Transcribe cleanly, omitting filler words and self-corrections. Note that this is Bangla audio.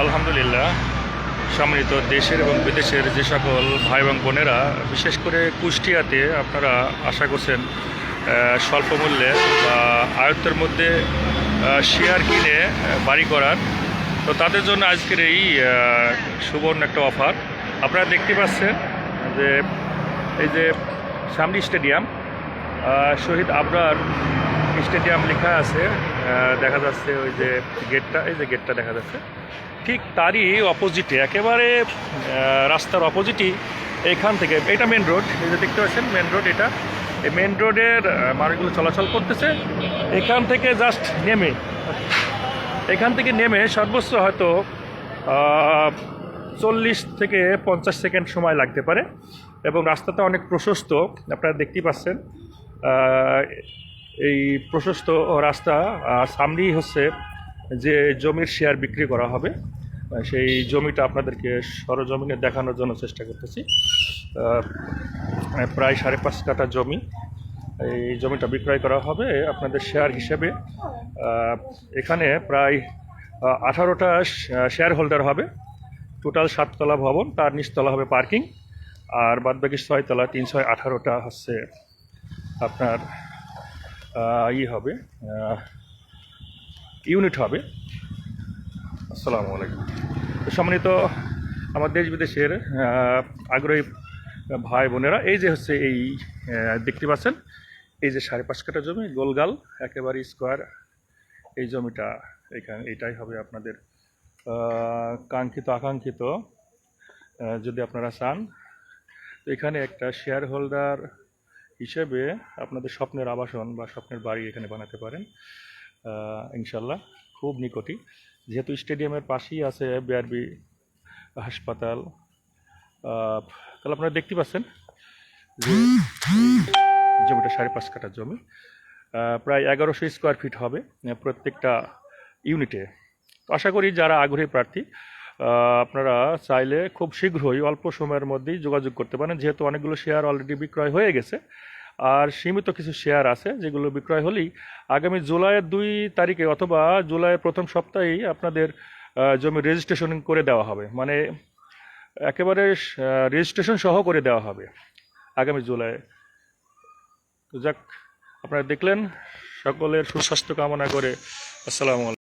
আলহামদুলিল্লাহ। সম্মানিত দেশের এবং বিদেশের যে সকল ভাই এবং বোনেরা, বিশেষ করে কুষ্টিয়াতে আপনারা আশা করছেন স্বল্প মূল্যে বা আয়ত্তের মধ্যে শেয়ার কিনে বাড়ি করার, তো তাদের জন্য আজকের এই সুবর্ণ একটা অফার। আপনারা দেখতে পাচ্ছেন যে এই যে সামনে স্টেডিয়াম, শহীদ আবরার স্টেডিয়াম লেখা আছে, দেখা যাচ্ছে ওই যে গেটটা, এই যে গেটটা দেখা যাচ্ছে, ঠিক তারই অপোজিটে, একেবারে রাস্তার অপোজিটই এখান থেকে, এটা মেন রোড, এই যে দেখতে পাচ্ছেন মেন রোড, এটা এই মেন রোডের মানুষগুলো চলাচল করতেছে। এখান থেকে জাস্ট নেমে, এখান থেকে নেমে সর্বোচ্চ হয়তো 40 থেকে 50 সেকেন্ড সময় লাগতে পারে, এবং রাস্তাটা অনেক প্রশস্ত, আপনারা দেখতেই পাচ্ছেন। এই প্রশস্ত রাস্তা, সামনেই হচ্ছে যে জমির শেয়ার বিক্রি করা হবে, সেই জমিটা আপনাদেরকে সরজমিনে দেখানোর জন্য চেষ্টা করতেছি। প্রায় 5.5 কাঠা জমি, এই জমিটা বিক্রয় করা হবে আপনাদের শেয়ার হিসেবে। এখানে প্রায় 18টা শেয়ার হোল্ডার হবে। টোটাল 7 তলা ভবন, তার নিচতলা হবে পার্কিং, আর বাদবাকি 6 তলা, 3 6 18টা হচ্ছে আপনার হবে ইউনিট হবে। আসসালামু আলাইকুম। সম্মানিত আমার দেশ বিদেশের আগ্রহী ভাই বোনেরা, এই যে হচ্ছে এই দেখতে পাচ্ছেন, এই যে 5.5 কাঠা জমি, গোলগাল একেবারে স্কোয়ার এই জমিটা, এখানে এটাই হবে আপনাদের কাঙ্ক্ষিত আকাঙ্ক্ষিত। যদি আপনারা চান, তো এখানে একটা শেয়ার হোল্ডার হিসেবে আপনাদের স্বপ্নের আবাসন বা স্বপ্নের বাড়ি এখানে বানাতে পারেন ইনশাল্লাহ, খুব নিকটই। যেহেতু স্টেডিয়ামের পাশেই আছে বিআরবি হাসপাতাল, তাহলে আপনারা দেখতে পাচ্ছেন যে জমিটা 5.5 কাঠা জমি, প্রায় 1100 স্কোয়ার ফিট হবে প্রত্যেকটা ইউনিটে। তো আশা করি যারা আগ্রহী প্রার্থী, আপনারা চাইলে খুব শীঘ্রই অল্প সময়ের মধ্যেই যোগাযোগ করতে পারেন, যেহেতু অনেকগুলো শেয়ার অলরেডি বিক্রয় হয়ে গেছে, আর সীমিত কিছু শেয়ার আছে যেগুলো বিক্রয় হলেই আগামী জুলাইয়ের 2 তারিখে অথবা জুলাইয়ের প্রথম সপ্তাহেই আপনাদের জমি রেজিস্ট্রেশন করে দেওয়া হবে, মানে একেবারে রেজিস্ট্রেশন সহ করে দেওয়া হবে আগামী জুলাই। তো যাক, আপনারা দেখলেন, সকলের সুস্বাস্থ্য কামনা করে আসসালামু আলাইকুম।